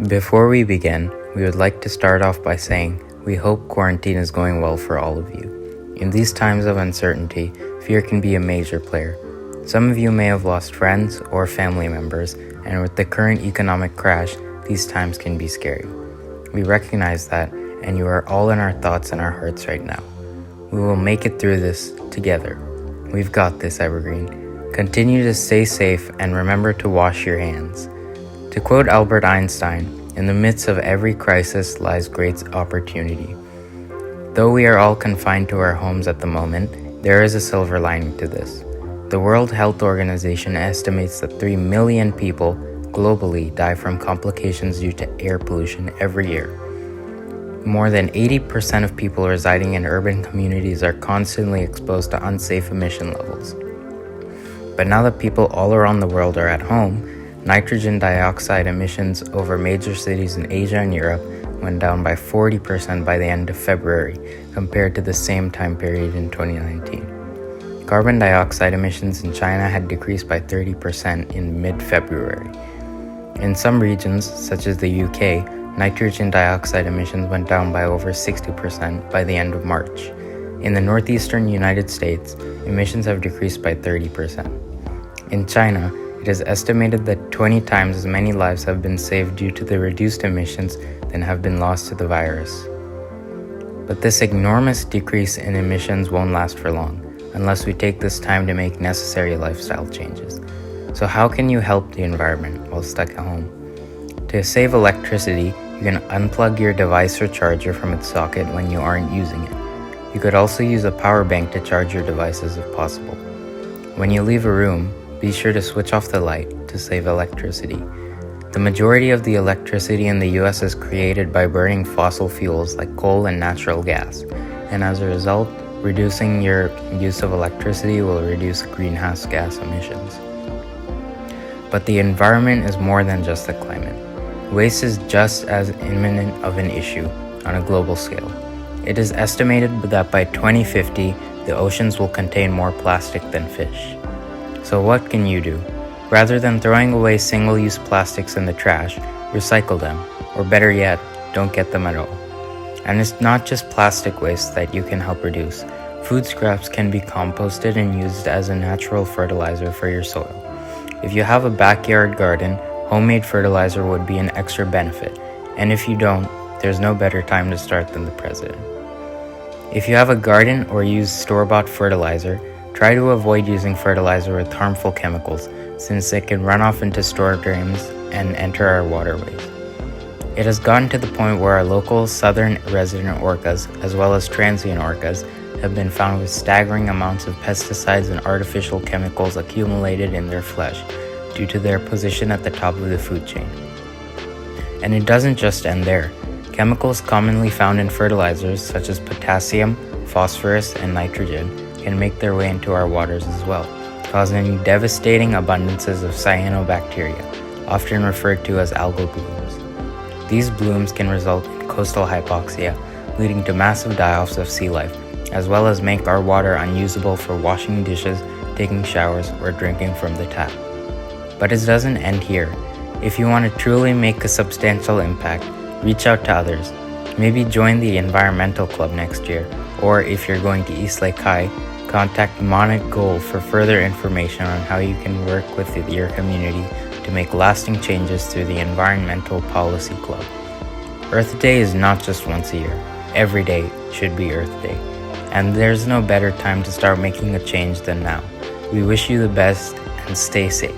Before we begin, we would like to start off by saying we hope quarantine is going well for all of you. In these times of uncertainty, fear can be a major player. Some of you may have lost friends or family members, and with the current economic crash, these times can be scary. We recognize that, and you are all in our thoughts and our hearts right now. We will make it through this together. We've got this, Evergreen. Continue to stay safe and remember to wash your hands. To quote Albert Einstein, in the midst of every crisis lies great opportunity. Though we are all confined to our homes at the moment, there is a silver lining to this. The World Health Organization estimates that 3 million people globally die from complications due to air pollution every year. More than 80% of people residing in urban communities are constantly exposed to unsafe emission levels. But now that people all around the world are at home, nitrogen dioxide emissions over major cities in Asia and Europe went down by 40% by the end of February compared to the same time period in 2019. Carbon dioxide emissions in China had decreased by 30% in mid-February. In some regions, such as the UK, nitrogen dioxide emissions went down by over 60% by the end of March. In the northeastern United States, emissions have decreased by 30%. In China, it is estimated that 20 times as many lives have been saved due to the reduced emissions than have been lost to the virus. But this enormous decrease in emissions won't last for long, unless we take this time to make necessary lifestyle changes. So how can you help the environment while stuck at home? To save electricity, you can unplug your device or charger from its socket when you aren't using it. You could also use a power bank to charge your devices if possible. When you leave a room, be sure to switch off the light to save electricity. The majority of the electricity in the US is created by burning fossil fuels like coal and natural gas, and as a result, reducing your use of electricity will reduce greenhouse gas emissions. But the environment is more than just the climate. Waste is just as imminent of an issue on a global scale. It is estimated that by 2050, the oceans will contain more plastic than fish. So what can you do? Rather than throwing away single-use plastics in the trash, recycle them, or better yet, don't get them at all. And it's not just plastic waste that you can help reduce. Food scraps can be composted and used as a natural fertilizer for your soil. If you have a backyard garden, homemade fertilizer would be an extra benefit. And if you don't, there's no better time to start than the present. If you have a garden or use store-bought fertilizer, try to avoid using fertilizer with harmful chemicals, since they can run off into storm drains and enter our waterways. It has gotten to the point where our local southern resident orcas, as well as transient orcas, have been found with staggering amounts of pesticides and artificial chemicals accumulated in their flesh due to their position at the top of the food chain. And it doesn't just end there. Chemicals commonly found in fertilizers such as potassium, phosphorus, and nitrogen can make their way into our waters as well, causing devastating abundances of cyanobacteria, often referred to as algal blooms. These blooms can result in coastal hypoxia, leading to massive die-offs of sea life, as well as make our water unusable for washing dishes, taking showers, or drinking from the tap. But it doesn't end here. If you want to truly make a substantial impact, reach out to others. Maybe join the environmental club next year, or if you're going to East Lake High, contact Monarch Gold for further information on how you can work with your community to make lasting changes through the Environmental Policy Club. Earth Day is not just once a year. Every day should be Earth Day. And there's no better time to start making a change than now. We wish you the best and stay safe.